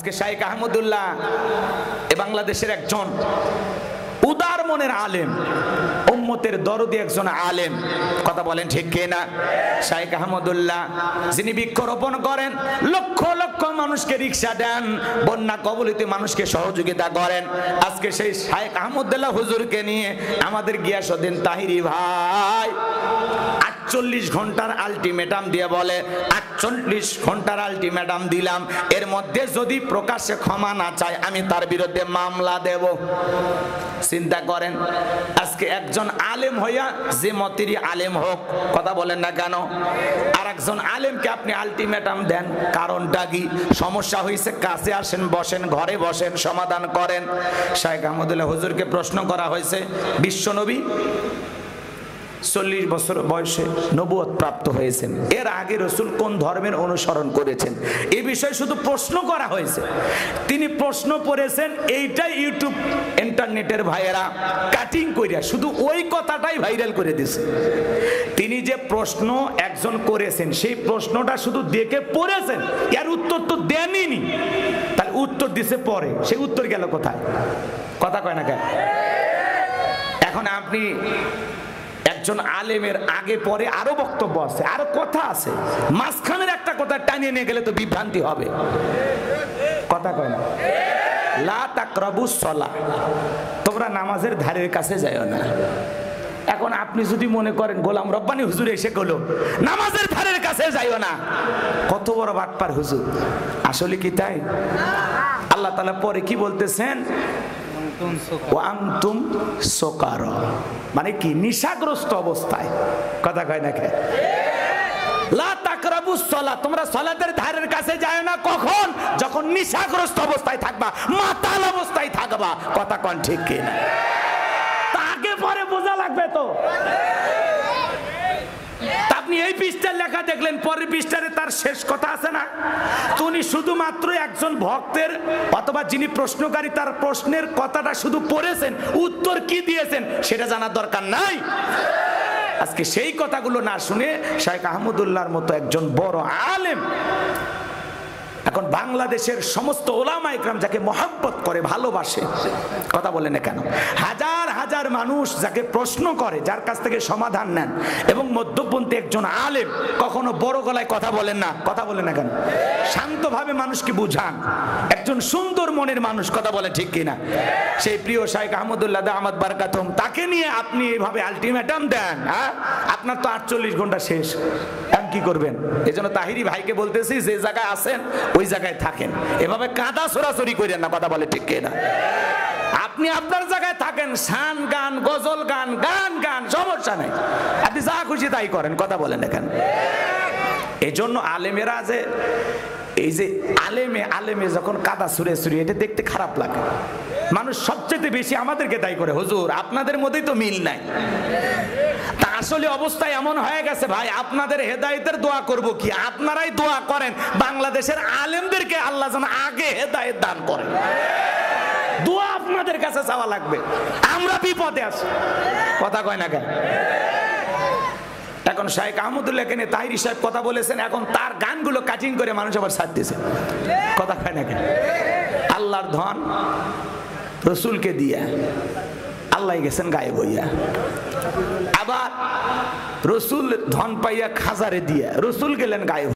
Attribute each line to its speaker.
Speaker 1: আজকে শাইখ আহমদুল্লাহ বাংলাদেশের একজন উদার মনের আলেম, উম্মতের দরদি একজন আলেম, কথা বলেন ঠিক কিনা? শাইখ আহমদুল্লাহ যিনি বৃক্ষরোপণ করেন, লক্ষ লক্ষ মানুষকে রিকশা দেন, বন্যা কবলিত মানুষকে সহযোগিতা করেন। আজকে সেই শাইখ আহমদুল্লাহ হুজুরকে নিয়ে আমাদের গিয়াসউদ্দিন তাহিরি ভাই 48 ঘন্টার আলটিমেটাম দিয়ে বলে 48 ঘন্টার আলটিমেটাম দিলাম, এর মধ্যে যদি প্রকাশ্যে ক্ষমা না চায় আমি তার বিরুদ্ধে মামলা দেব। চিন্তা করেন, আজকে একজন আলেম হইয়া যে মতেরই আলেম হোক, কথা বলেন না কেন, আর একজন আলেমকে আপনি আলটিমেটাম দেন, কারণটা কি? সমস্যা হয়েছে, কাছে আসেন, বসেন, ঘরে বসেন, সমাধান করেন। শাইখ আহমদুল্লাহ হুজুরকে প্রশ্ন করা হয়েছে, বিশ্বনবী 40 বছর বয়সে নবুয়ত প্রাপ্ত হয়েছেন, এর আগে রসুল কোন ধর্মের অনুসরণ করেছেন, এই বিষয়ে শুধু প্রশ্ন করা হয়েছে। তিনি প্রশ্ন করেছেন, এইটাই ইউটিউব ইন্টারনেটের ভাইয়েরা কাটিং করিয়া শুধু ওই কথাটাই ভাইরাল করে দিয়েছে। তিনি যে প্রশ্ন একজন করেছেন, সেই প্রশ্নটা শুধু দেখে পড়েছেন, এর উত্তর তো দেনইনি, তাহলে উত্তর দিছে পরে, সেই উত্তর গেল কোথায়? কথা কয় না কেন? এখন আপনি একজন আলেমের আগে পরে আরো বক্তব্য আছে, আরো কথা আছে, মাঝখানের একটা কথা টানিয়ে নিয়ে গেলে তো বিভ্রান্তি হবে। কথা কয় না? লা তাকরাবুস সালাহ, তোমরা নামাজের ধারের কাছে যাও না। এখন আপনি যদি মনে করেন গোলাম রব্বানী হুজুর এসে গেল নামাজের ধারের কাছে যাইও না, কত বড় বাটপার হুজুর! আসলে কি তাই? আল্লাহ তাআলা পরে কি বলতেছেন? ওয়ান্তুম সুকারা, মানে কি? নিশাগ্রস্ত অবস্থায়। কথা কয় না কে? লা তাকরাবুস সালাহ, তোমরা সালাতের ধারের কাছে যায় না। কখন? যখন নিশাগ্রস্ত অবস্থায় থাকবা, মাতাল অবস্থায় থাকবা। কথা কন ঠিক কিনা? তাকে পরে বোঝা লাগবে তো। আপনি এই পৃষ্ঠার লেখা দেখলেন, পরের পৃষ্ঠারে তার শেষ কথা আছে না? উনি শুধুমাত্র একজন ভক্তের অথবা যিনি প্রশ্নকারী তার প্রশ্নের কথাটা শুধু পড়েছেন, উত্তর কি দিয়েছেন সেটা জানার দরকার নাই। আজকে সেই কথাগুলো না শুনে শাইখ আহমদুল্লাহর মতো একজন বড় আলেম, এখন বাংলাদেশের সমস্ত ওলামা ইকরাম যাকে মহব্বত করে, ভালোবাসে, কথা বলেন না কেন, হাজার হাজার মানুষ যাকে প্রশ্ন করে, যার কাছ থেকে সমাধান নেন, এবং মধ্যপন্থী একজন আলেম, কখনো বড় গলায় কথা বলেন না। কথা বলেন না কেন? শান্তভাবে মানুষকে বুঝান, একজন সুন্দর মনের মানুষ। কথা বলে ঠিক কিনা? সেই প্রিয় শাইখ আহমদুল্লাহ দামাত বারাকাতুহুম, তাকে নিয়ে আপনি এইভাবে আলটিমেটাম দেন, হ্যাঁ? আপনার তো 48 ঘন্টা শেষ, এখন কি করবেন? এই জন্য তাহিরি ভাইকে বলতেছি, যে জায়গায় আছেন ওই জায়গায় থাকেন, এভাবে কাদা ছড়াছড়ি করেন না। কথা বলে ঠিক কিনা? আপনি আপনার জায়গায় থাকেন, শান গান, গজল গান, গান গান, সমস্যা নাই, আপনি যা খুশি তাই করেন। কথা বলেন এখানে। এই জন্য আলেমেরা যে এই যে আলেমে যখন কাদা ছুঁড়ে ছুঁড়ে, এটা দেখতে খারাপ লাগে। মানুষ সবচেয়ে বেশি আমাদেরকে দায়ী করে, হুজুর আপনাদের মধ্যেই তো মিল নাই। তা আসলে অবস্থা এমন হয়ে গেছে ভাই, আপনাদের হেদায়েতের দোয়া করব কি? আপনারাই দোয়া করেন বাংলাদেশের আলেমদেরকে আল্লাহ যেন আগে হেদায়েত দান করে। দোয়া আপনাদের কাছে চাওয়া লাগবে, আমরা বিপদে আছি। কথা কয় না কেন? এখন শাইখ আহমদুল্লাহকে নিয়ে তাহিরি সাহেব কথা বলেছেন, এখন তার গানগুলো কাটিং করে মানুষ আবার ছাড়তেছে। কথা কয় না কেন? আল্লাহর ধন রসুলকে দিয়া আল্লাহ গেছেন গায়েব হইয়া, আবার রসুল ধন পাইয়া খাজারে দিয়া রসুল গেলেন গায়েব।